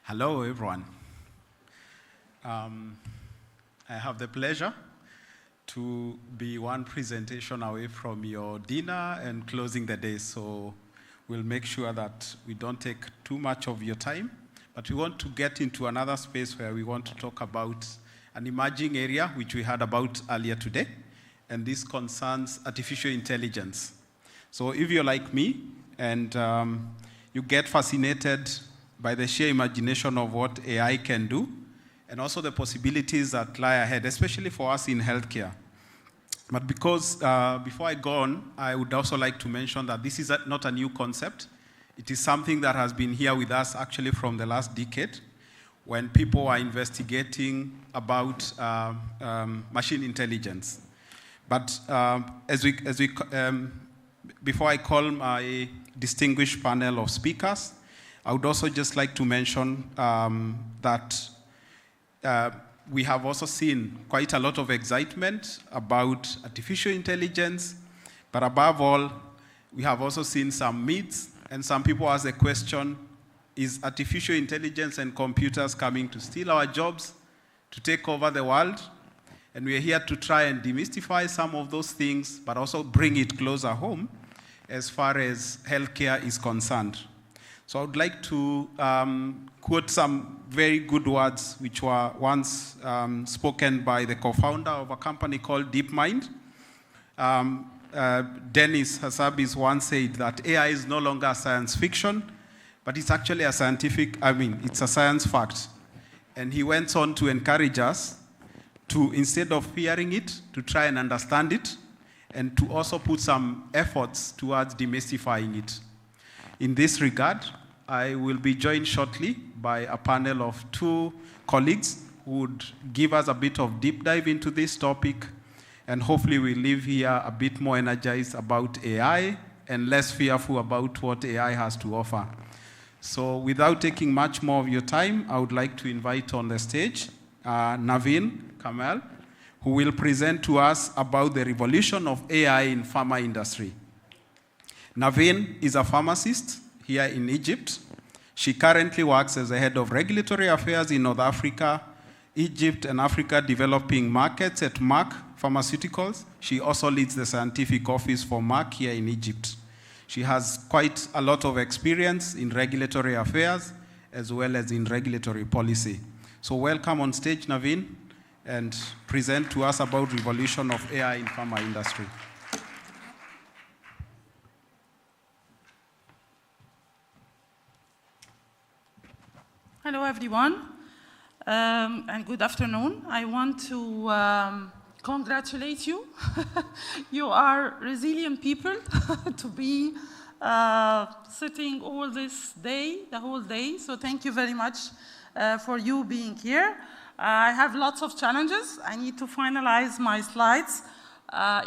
Hello, everyone. I have the pleasure to be one presentation away from your dinner and closing the day, so we'll make sure that we don't take too much of your time, but we want to get into another space where we want to talk about an emerging area which we heard about earlier today, and this concerns artificial intelligence. So if you're like me and you get fascinated by the sheer imagination of what AI can do, and also the possibilities that lie ahead, especially for us in healthcare. But because, before I go on, I would also like to mention that this is not a new concept. It is something that has been here with us actually from the last decade, when people are investigating about machine intelligence. But before I call my distinguished panel of speakers, I would also just like to mention that we have also seen quite a lot of excitement about artificial intelligence, but above all, we have also seen some myths, and some people ask the question, is artificial intelligence and computers coming to steal our jobs, to take over the world? And we are here to try and demystify some of those things, but also bring it closer home as far as healthcare is concerned. So I would like to quote some very good words which were once spoken by the co-founder of a company called DeepMind. Dennis Hassabis once said that AI is no longer a science fiction, but it's actually a it's a science fact. And he went on to encourage us to, instead of fearing it, to try and understand it, and to also put some efforts towards demystifying it. In this regard, I will be joined shortly by a panel of two colleagues who would give us a bit of deep dive into this topic, and hopefully we'll leave here a bit more energized about AI and less fearful about what AI has to offer. So without taking much more of your time, I would like to invite on the stage Neveen Kamel, who will present to us about the revolution of AI in pharma industry. Neveen is a pharmacist here in Egypt. She currently works as the head of regulatory affairs in North Africa, Egypt, and Africa developing markets at Merck Pharmaceuticals. She also leads the scientific office for Merck here in Egypt. She has quite a lot of experience in regulatory affairs as well as in regulatory policy. So welcome on stage, Neveen, and present to us about revolution of AI in pharma industry. Hello, everyone, and good afternoon. I want to congratulate you. You are resilient people to be sitting all this day, the whole day. So thank you very much for you being here. I have lots of challenges. I need to finalize my slides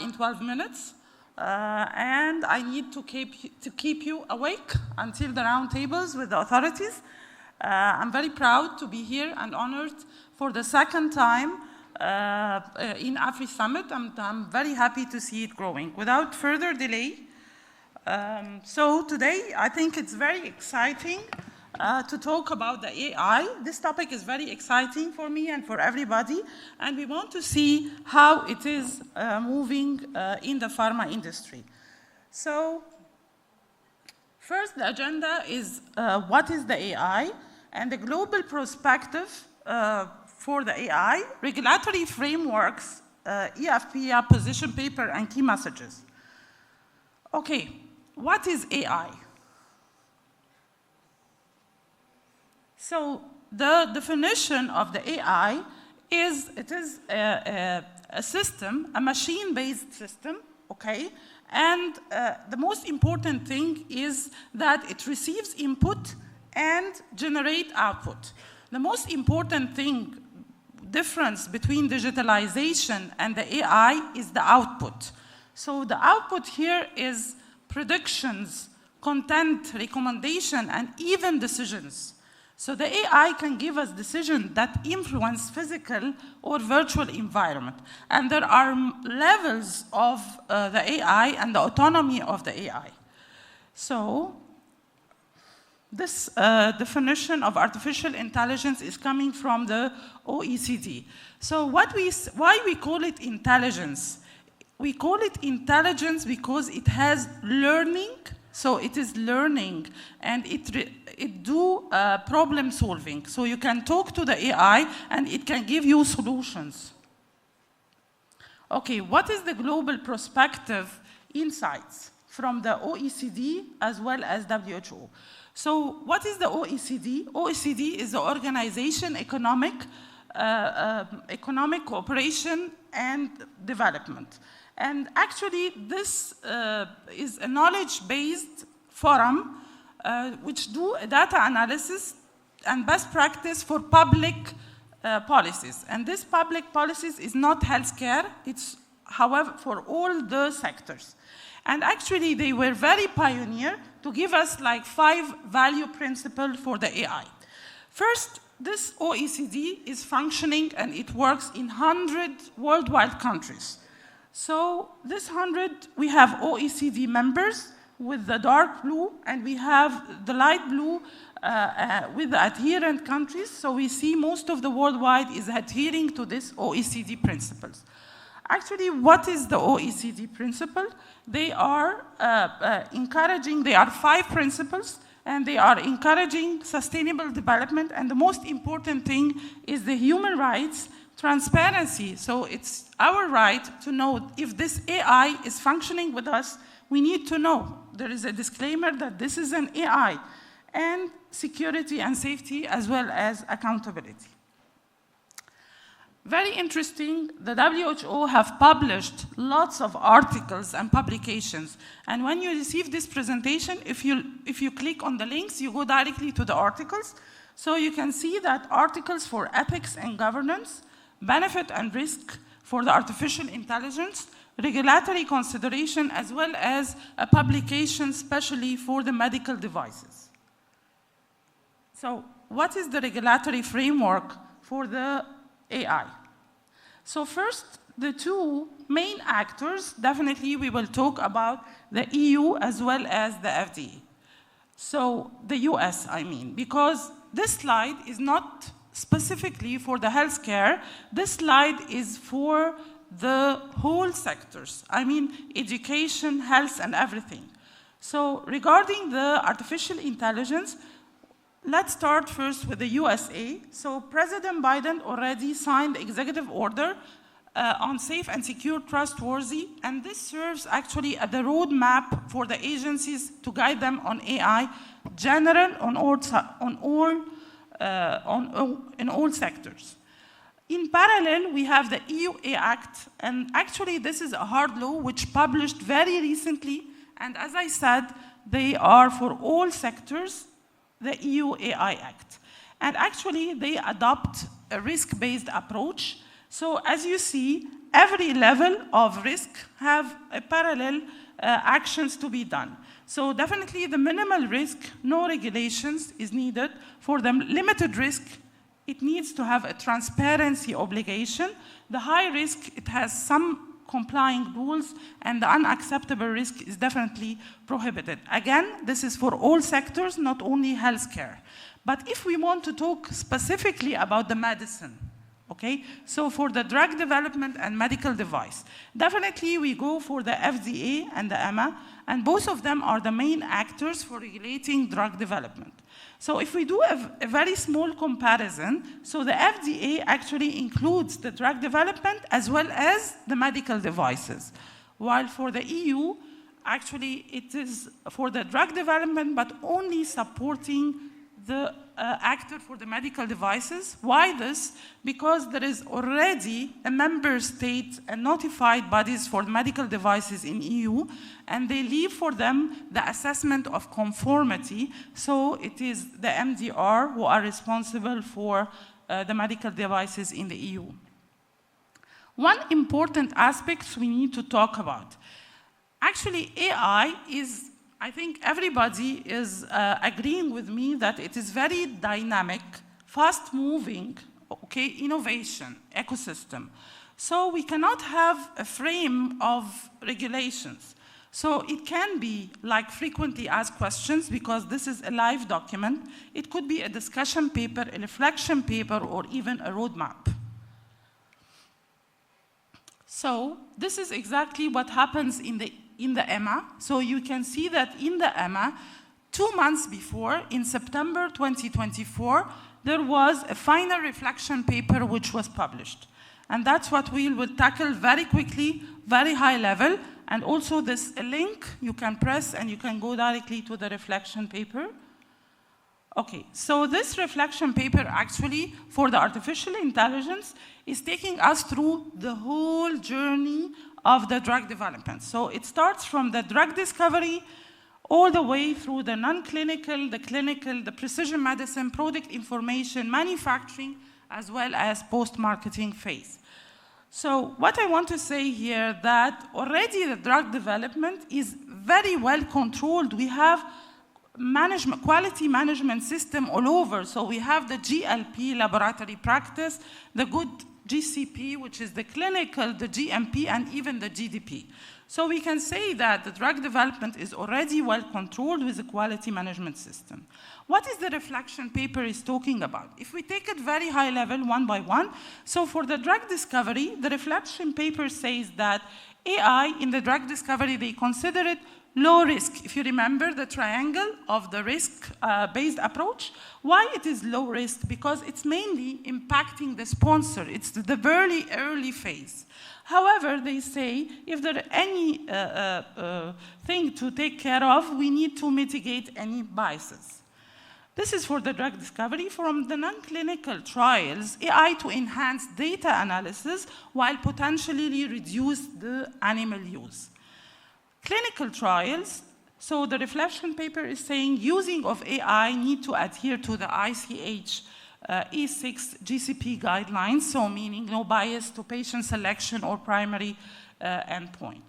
in 12 minutes. And I need to keep you awake until the roundtables with the authorities. I'm very proud to be here and honored for the second time in AfriSummit. I'm very happy to see it growing. Without further delay, so today I think it's very exciting to talk about the AI. This topic is very exciting for me and for everybody, and we want to see how it is moving in the pharma industry. So first, the agenda is what is the AI and the global perspective for the AI, regulatory frameworks, EFPA position paper, and key messages. Okay, what is AI? So the definition of the AI is it is a system, a machine-based system, okay? And the most important thing is that it receives input and generate output. The most important difference between digitalization and the AI is the output. So the output here is predictions, content, recommendation, and even decisions. So the AI can give us decisions that influence physical or virtual environment. And there are levels of the AI and the autonomy of the AI. So This definition of artificial intelligence is coming from the OECD. So why we call it intelligence? We call it intelligence because it has learning, so it is learning, and it do problem solving. So you can talk to the AI and it can give you solutions. Okay, what is the global perspective insights from the OECD as well as WHO? So what is the OECD? OECD is the Organization Economic Cooperation and Development. And actually, this is a knowledge-based forum which do data analysis and best practice for public policies. And this public policies is not healthcare, it's, however, for all the sectors. And actually, they were very pioneer to give us like 5 value principles for the AI. First, this OECD is functioning and it works in 100 worldwide countries. So this 100, we have OECD members with the dark blue, and we have the light blue with the adherent countries. So we see most of the worldwide is adhering to this OECD principles. Actually, what is the OECD principle? They are encouraging, there are 5 principles, and they are encouraging sustainable development, and the most important thing is the human rights, transparency. So it's our right to know if this AI is functioning with us, we need to know. There is a disclaimer that this is an AI, and security and safety as well as accountability. Very interesting, the WHO have published lots of articles and publications. And when you receive this presentation, if you click on the links, you go directly to the articles. So you can see that articles for ethics and governance, benefit and risk for the artificial intelligence, regulatory consideration, as well as a publication specially for the medical devices. So what is the regulatory framework for the AI? So first, the 2 main actors, definitely we will talk about the EU as well as the FDA. So the US, I mean, because this slide is not specifically for the healthcare, this slide is for the whole sectors. I mean, education, health, and everything. So regarding the artificial intelligence, let's start first with the USA. So President Biden already signed the executive order on safe and secure, trustworthy, and this serves actually as the roadmap for the agencies to guide them on AI, general in all sectors. In parallel, we have the EU AI Act, and actually this is a hard law which published very recently, and as I said, they are for all sectors, the EU AI Act. And actually, they adopt a risk-based approach. So as you see, every level of risk have a parallel actions to be done. So definitely the minimal risk, no regulations is needed. For the limited risk, it needs to have a transparency obligation. The high risk, it has some complying rules, and the unacceptable risk is definitely prohibited. Again, this is for all sectors, not only healthcare. But if we want to talk specifically about the medicine, okay, so for the drug development and medical device, definitely we go for the FDA and the EMA, and both of them are the main actors for regulating drug development. So if we do a very small comparison, so the FDA actually includes the drug development as well as the medical devices. While for the EU, actually it is for the drug development, but only supporting the actor for the medical devices. Why this? Because there is already a member state and notified bodies for medical devices in EU, and they leave for them the assessment of conformity. So it is the MDR who are responsible for the medical devices in the EU. One important aspect we need to talk about. Actually, AI is, I think everybody is agreeing with me that it is very dynamic, fast-moving, okay, innovation, ecosystem. So we cannot have a frame of regulations. So it can be like frequently asked questions because this is a live document. It could be a discussion paper, a reflection paper, or even a roadmap. So this is exactly what happens in the EMA. So you can see that in the EMA, 2 months before, in September 2024, there was a final reflection paper which was published. And that's what we will tackle very quickly, very high level. And also this a link you can press and you can go directly to the reflection paper. Okay, so this reflection paper actually for the artificial intelligence is taking us through the whole journey of the drug development. So it starts from the drug discovery all the way through the non-clinical, the clinical, the precision medicine, product information, manufacturing, as well as post-marketing phase. So what I want to say here that already the drug development is very well controlled. We have quality management system all over. So we have the GLP, laboratory practice, the good GCP, which is the clinical, the GMP, and even the GDP. So we can say that the drug development is already well controlled with a quality management system. What is the reflection paper is talking about? If we take it very high level, one by one, so for the drug discovery, the reflection paper says that AI in the drug discovery, they consider it low risk. If you remember the triangle of the risk-based approach, why it is low risk? Because it's mainly impacting the sponsor. It's the very early phase. However, they say if there are any thing to take care of, we need to mitigate any biases. This is for the drug discovery. From the non-clinical trials, AI to enhance data analysis while potentially reduce the animal use. Clinical trials, so the reflection paper is saying using of AI need to adhere to the ICH E6 GCP guidelines, so meaning no bias to patient selection or primary endpoint.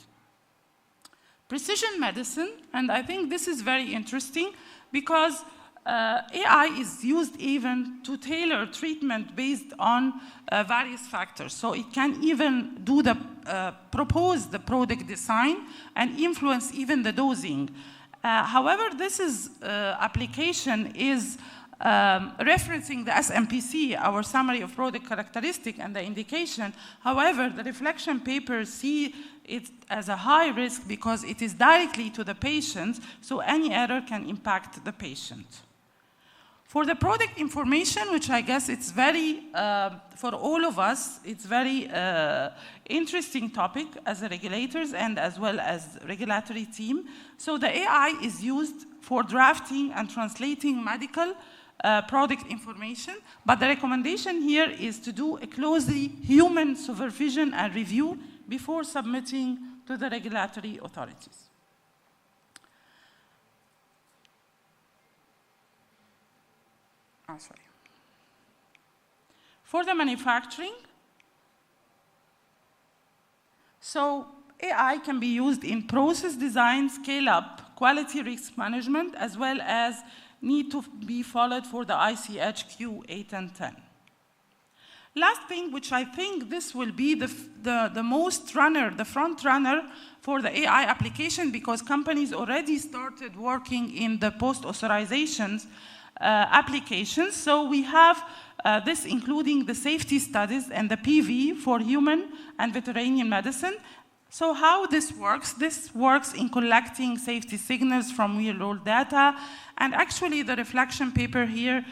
Precision medicine, and I think this is very interesting because AI is used even to tailor treatment based on various factors. So it can even do propose the product design and influence even the dosing. However, this application is referencing the SMPC, our summary of product characteristic and the indication. However, the reflection papers see it as a high risk because it is directly to the patient, so any error can impact the patient. For the product information, which I guess it's very, for all of us, it's very interesting topic as a regulators and as well as regulatory team. So the AI is used for drafting and translating medical product information, but the recommendation here is to do a closely human supervision and review before submitting to the regulatory authorities. Sorry. For the manufacturing, so AI can be used in process design, scale up, quality risk management, as well as need to be followed for the ICH Q8 and 10. Last thing, which I think this will be the most runner, the front runner for the AI application, because companies already started working in the post-authorizations applications. So we have this including the safety studies and the PV for human and veterinary medicine. So how this works in collecting safety signals from real-world data. And actually the reflection paper here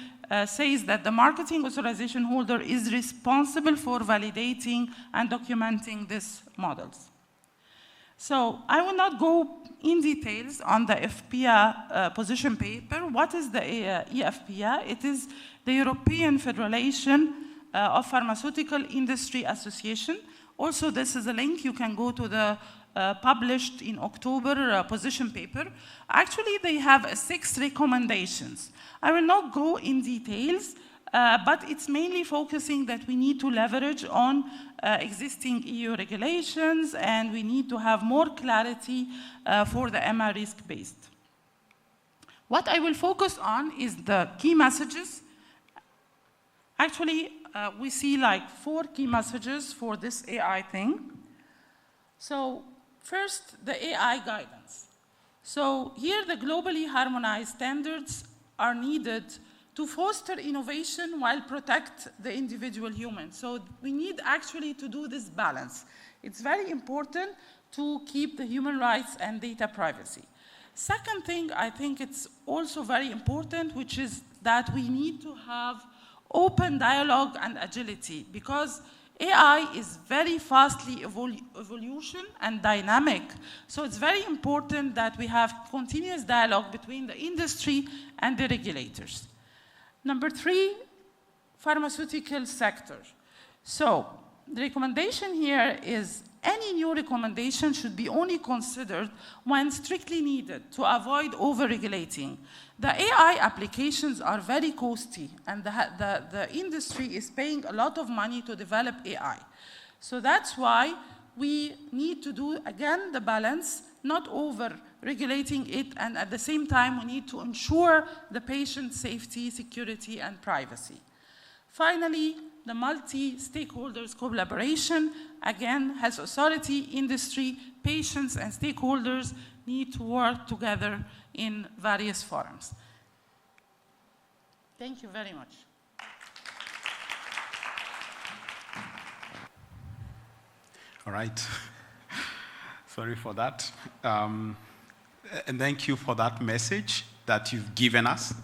says that the marketing authorization holder is responsible for validating and documenting these models. So I will not go in details on the EFPIA position paper. What is the EFPIA? It is the European Federation of Pharmaceutical Industry Association. Also, this is a link. You can go to the published in October position paper. Actually, they have 6 recommendations. I will not go in details, but it's mainly focusing that we need to leverage on existing EU regulations, and we need to have more clarity for the EMA risk-based. What I will focus on is the key messages. Actually, we see like 4 key messages for this AI thing. So First, the AI guidance. So here the globally harmonized standards are needed to foster innovation while protect the individual human. So we need actually to do this balance. It's very important to keep the human rights and data privacy. Second thing, I think it's also very important, which is that we need to have open dialogue and agility, because AI is very fastly evolution and dynamic. So it's very important that we have continuous dialogue between the industry and the regulators. Number 3, pharmaceutical sector. So the recommendation here is any new recommendation should be only considered when strictly needed to avoid over-regulating. The AI applications are very costly, and the industry is paying a lot of money to develop AI. So that's why we need to do, again, the balance, not over-regulating it, and at the same time, we need to ensure the patient safety, security, and privacy. Finally, the multi-stakeholders collaboration, again, health authority, industry, patients, and stakeholders need to work together in various forums. Thank you very much. All right. Sorry for that. And thank you for that message that you've given us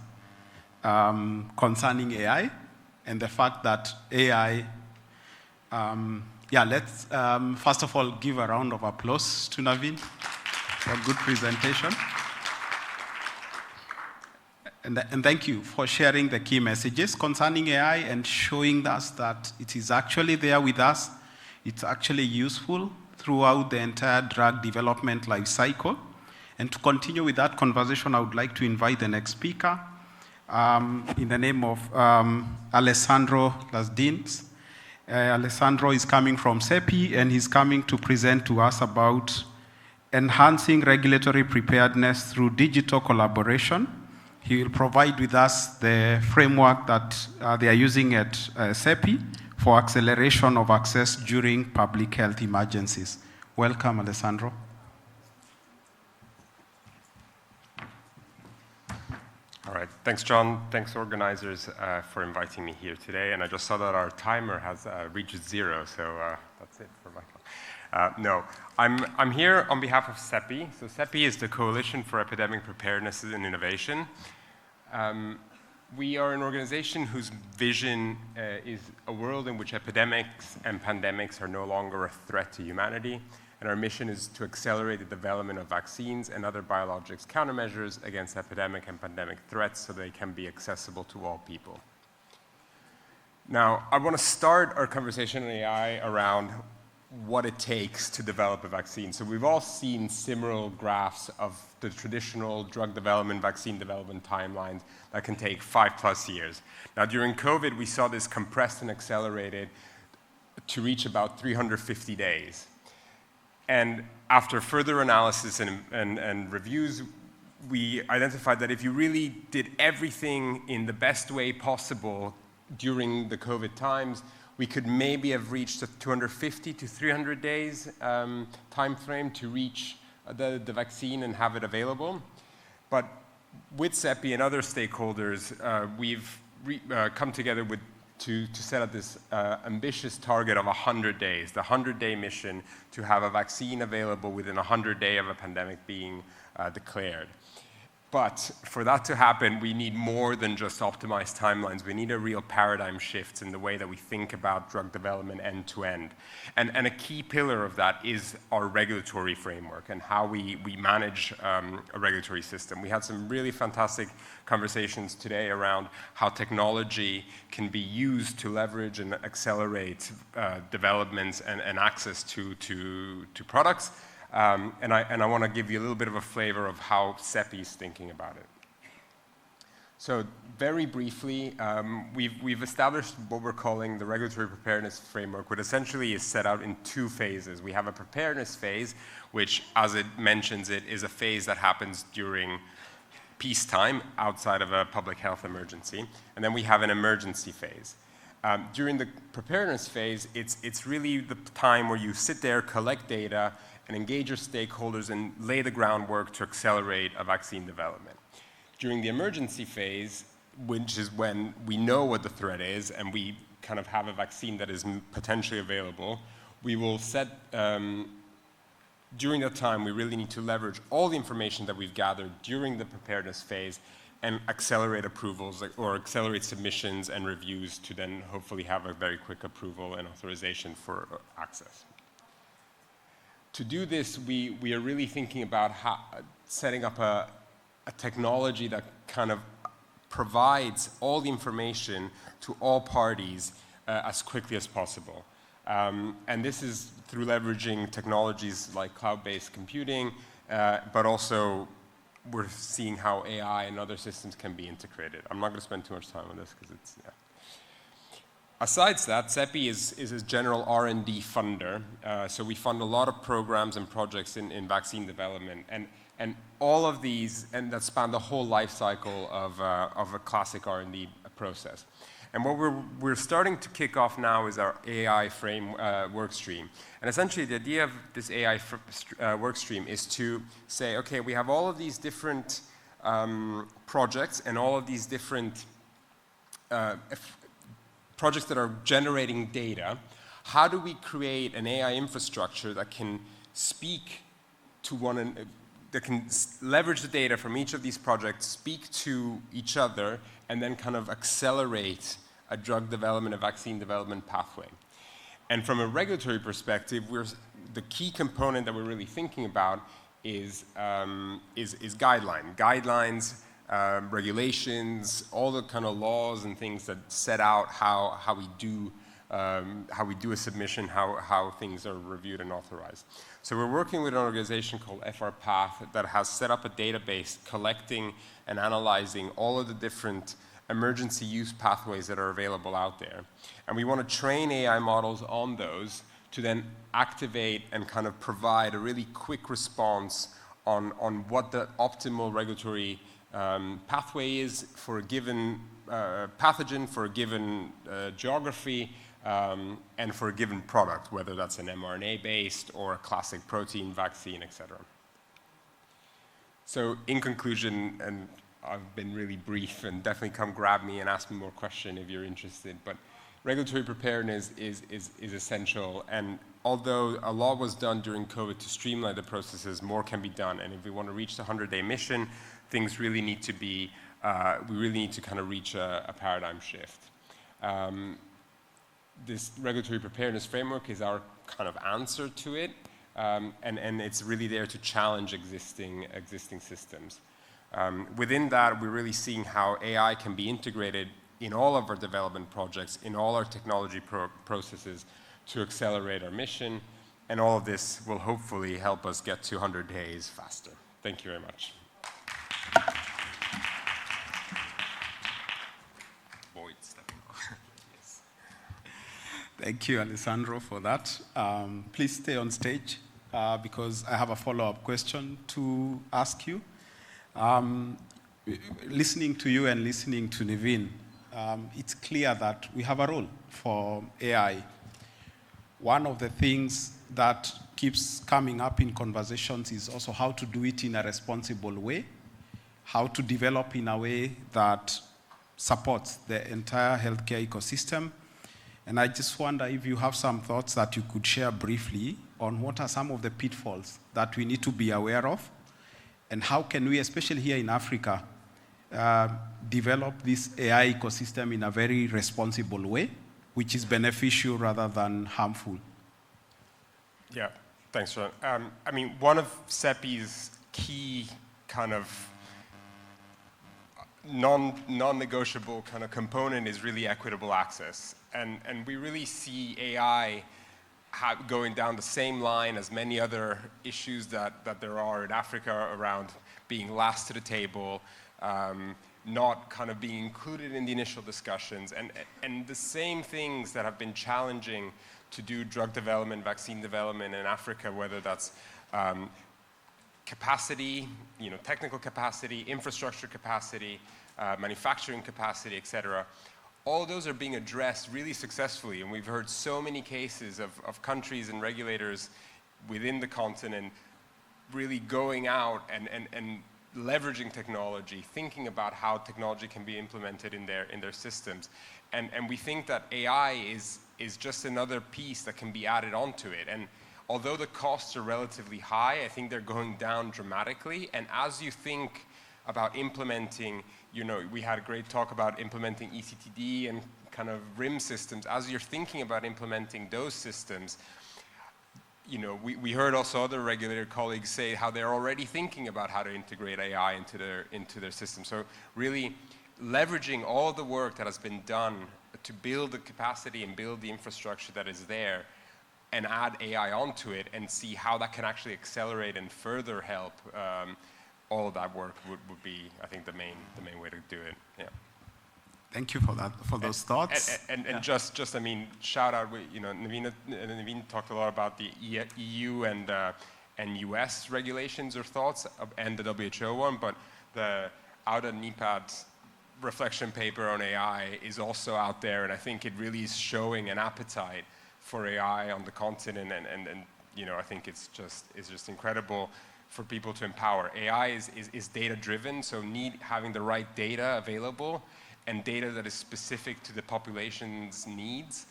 concerning AI and the fact that AI, let's first of all give a round of applause to Neveen for a good presentation. And thank you for sharing the key messages concerning AI and showing us that it is actually there with us. It's actually useful throughout the entire drug development life cycle. And to continue with that conversation, I would like to invite the next speaker in the name of Alessandro Lazdins. Alessandro is coming from CEPI, and he's coming to present to us about enhancing regulatory preparedness through digital collaboration. He will provide with us the framework that they are using at CEPI for acceleration of access during public health emergencies. Welcome, Alessandro. All right, thanks, John. Thanks, organizers, for inviting me here today. And I just saw that our timer has reached 0, so that's it for my talk. No, I'm here on behalf of CEPI. So CEPI is the Coalition for Epidemic Preparedness and Innovation. We are an organization whose vision is a world in which epidemics and pandemics are no longer a threat to humanity. And our mission is to accelerate the development of vaccines and other biologics countermeasures against epidemic and pandemic threats so they can be accessible to all people. Now, I want to start our conversation on AI around what it takes to develop a vaccine. So we've all seen similar graphs of the traditional drug development, vaccine development timelines that can take 5+ years. Now, during COVID, we saw this compressed and accelerated to reach about 350 days. And after further analysis and reviews, we identified that if you really did everything in the best way possible during the COVID times, we could maybe have reached a 250 to 300 days time frame to reach the vaccine and have it available. But with CEPI and other stakeholders, we've come together to set up this ambitious target of 100 days, the 100-day mission to have a vaccine available within 100 days of a pandemic being declared. But for that to happen, we need more than just optimized timelines. We need a real paradigm shift in the way that we think about drug development end to end. And a key pillar of that is our regulatory framework and how we manage a regulatory system. We had some really fantastic conversations today around how technology can be used to leverage and accelerate developments and access to products. And I want to give you a little bit of a flavor of how CEPI is thinking about it. So very briefly, we've established what we're calling the regulatory preparedness framework, which essentially is set out in 2 phases. We have a preparedness phase, which, as it mentions it, is a phase that happens during peacetime outside of a public health emergency. And then we have an emergency phase. During the preparedness phase, it's really the time where you sit there, collect data, and engage your stakeholders and lay the groundwork to accelerate a vaccine development. During the emergency phase, which is when we know what the threat is and we kind of have a vaccine that is potentially available, we will set, during that time, we really need to leverage all the information that we've gathered during the preparedness phase and accelerate approvals or accelerate submissions and reviews to then hopefully have a very quick approval and authorization for access. To do this, we are really thinking about setting up a technology that kind of provides all the information to all parties as quickly as possible. And this is through leveraging technologies like cloud-based computing, but also we're seeing how AI and other systems can be integrated. I'm not going to spend too much time on this because it's, yeah. Aside that, CEPI is a general R&D funder. So we fund a lot of programs and projects in vaccine development. And all of these, and that span the whole life cycle of a classic R&D process. And what we're starting to kick off now is our AI work stream. And essentially the idea of this AI work stream is to say, okay, we have all of these different projects and all of these different projects that are generating data. How do we create an AI infrastructure that can speak to that can leverage the data from each of these projects, speak to each other, and then kind of accelerate a drug development, a vaccine development pathway. And from a regulatory perspective, the key component that we're really thinking about is guidelines, regulations, all the kind of laws and things that set out how we do a submission, how things are reviewed and authorized. So we're working with an organization called FRPath that has set up a database collecting and analyzing all of the different emergency use pathways that are available out there. And we want to train AI models on those to then activate and kind of provide a really quick response on what the optimal regulatory pathway is for a given pathogen, for a given geography, and for a given product, whether that's an mRNA-based or a classic protein vaccine, etc. So in conclusion, and I've been really brief, and definitely come grab me and ask me more questions if you're interested, but regulatory preparedness is essential, and although a lot was done during COVID to streamline the processes, more can be done, and if we want to reach the 100-day mission, things really need to be, we really need to kind of reach a paradigm shift. This regulatory preparedness framework is our kind of answer to it, and it's really there to challenge existing systems. Within that, we're really seeing how AI can be integrated in all of our development projects, in all our technology processes to accelerate our mission, and all of this will hopefully help us get to 100 days faster. Thank you very much. Thank you, Alessandro, for that. Please stay on stage because I have a follow-up question to ask you. Listening to you and listening to Neveen, it's clear that we have a role for AI. One of the things that keeps coming up in conversations is also how to do it in a responsible way, how to develop in a way that supports the entire healthcare ecosystem. And I just wonder if you have some thoughts that you could share briefly on what are some of the pitfalls that we need to be aware of, and how can we, especially here in Africa, develop this AI ecosystem in a very responsible way, which is beneficial rather than harmful? Yeah, thanks, John. I mean, one of CEPI's key kind of non-negotiable kind of component is really equitable access. And we really see AI going down the same line as many other issues that there are in Africa around being last to the table, not kind of being included in the initial discussions, and the same things that have been challenging to do drug development, vaccine development in Africa, whether that's capacity, technical capacity, infrastructure capacity, manufacturing capacity, etc. All of those are being addressed really successfully, and we've heard so many cases of countries and regulators within the continent, really going out and leveraging technology, thinking about how technology can be implemented in their systems. And we think that AI is just another piece that can be added onto it. And although the costs are relatively high, I think they're going down dramatically. And as you think about implementing, we had a great talk about implementing ECTD and kind of RIM systems. As you're thinking about implementing those systems, we heard also other regulator colleagues say how they're already thinking about how to integrate AI into their system. So really leveraging all of the work that has been done to build the capacity and build the infrastructure that is there, and add AI onto it and see how that can actually accelerate and further help all of that work would be, I think, the main way to do it. Yeah. Thank you for that, for those thoughts. And just I mean, shout out. Neveen talked a lot about the EU and US regulations or thoughts, and the WHO one, but the Ouda NEPAD reflection paper on AI is also out there, and I think it really is showing an appetite for AI on the continent, and I think it's just incredible for people to empower. AI is data driven, so having the right data available and data that is specific to the population's needs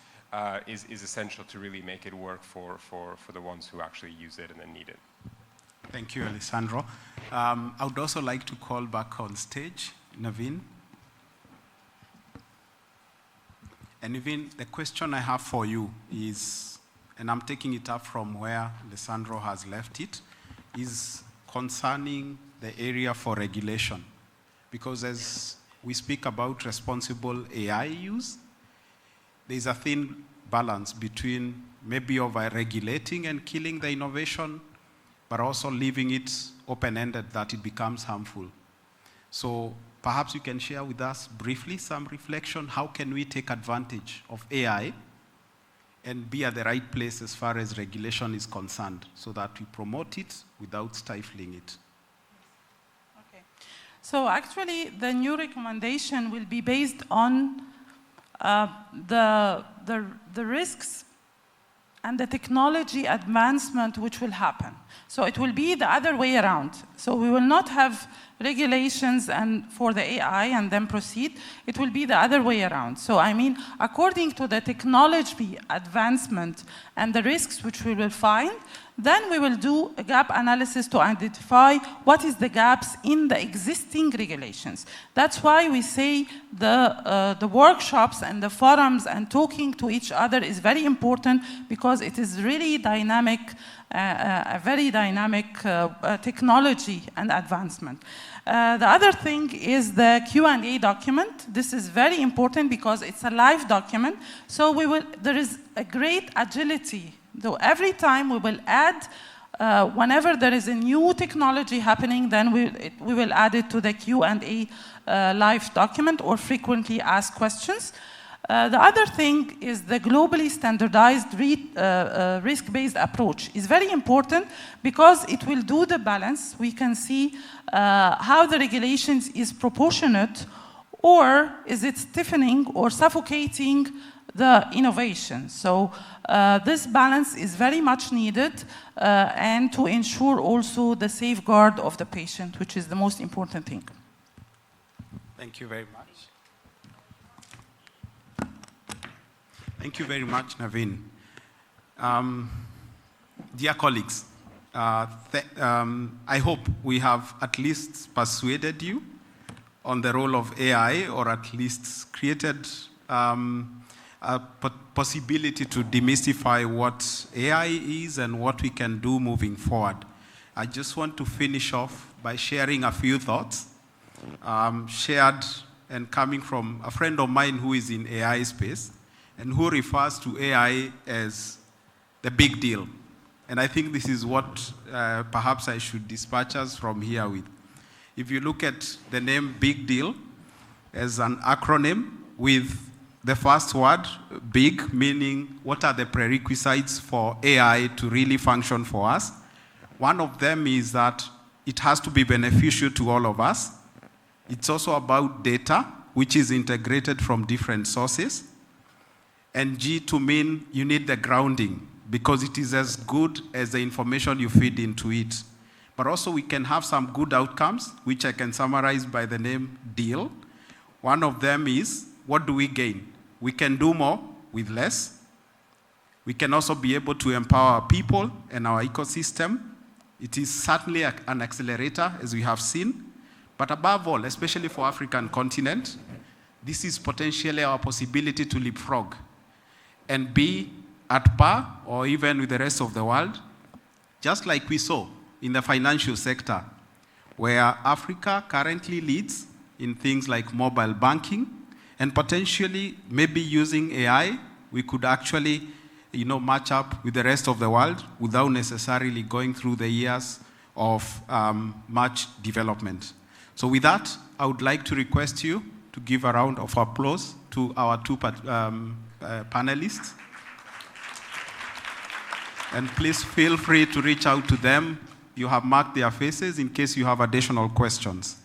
is essential to really make it work for the ones who actually use it and then need it. Thank you, Alessandro. I would also like to call back on stage Neveen. And Neveen, the question I have for you is, and I'm taking it up from where Alessandro has left it, is concerning the area for regulation. Because as we speak about responsible AI use, there's a thin balance between maybe over-regulating and killing the innovation, but also leaving it open-ended that it becomes harmful. So perhaps you can share with us briefly some reflection. How can we take advantage of AI and be at the right place as far as regulation is concerned so that we promote it without stifling it? Okay. So actually, the new recommendation will be based on the risks and the technology advancement which will happen. So it will be the other way around. So we will not have regulations for the AI and then proceed. It will be the other way around. So I mean, according to the technology advancement and the risks which we will find, then we will do a gap analysis to identify what is the gaps in the existing regulations. That's why we say the workshops and the forums and talking to each other is very important, because it is really dynamic, a very dynamic technology and advancement. The other thing is the Q&A document. This is very important because it's a live document. So there is a great agility. So every time we will add, whenever there is a new technology happening, then we will add it to the Q&A live document or frequently asked questions. The other thing is the globally standardized risk-based approach is very important because it will do the balance. We can see how the regulations is proportionate, or is it stiffening or suffocating the innovation. So this balance is very much needed, and to ensure also the safeguard of the patient, which is the most important thing. Thank you very much. Thank you very much, Neveen. Dear colleagues, I hope we have at least persuaded you on the role of AI, or at least created a possibility to demystify what AI is and what we can do moving forward. I just want to finish off by sharing a few thoughts, shared and coming from a friend of mine who is in AI space, and who refers to AI as the big deal. And I think this is what perhaps I should dispatch us from here with. If you look at the name big deal as an acronym with the first word, big, meaning what are the prerequisites for AI to really function for us. One of them is that it has to be beneficial to all of us. It's also about data, which is integrated from different sources. And G to mean you need the grounding because it is as good as the information you feed into it. But also we can have some good outcomes, which I can summarize by the name DEAL. One of them is, what do we gain? We can do more with less. We can also be able to empower our people and our ecosystem. It is certainly an accelerator, as we have seen. But above all, especially for African continent, this is potentially our possibility to leapfrog and be at par or even with the rest of the world, just like we saw in the financial sector, where Africa currently leads in things like mobile banking, and potentially maybe using AI, we could actually match up with the rest of the world without necessarily going through the years of much development. So with that, I would like to request you to give a round of applause to our two panelists. And please feel free to reach out to them. You have marked their faces in case you have additional questions.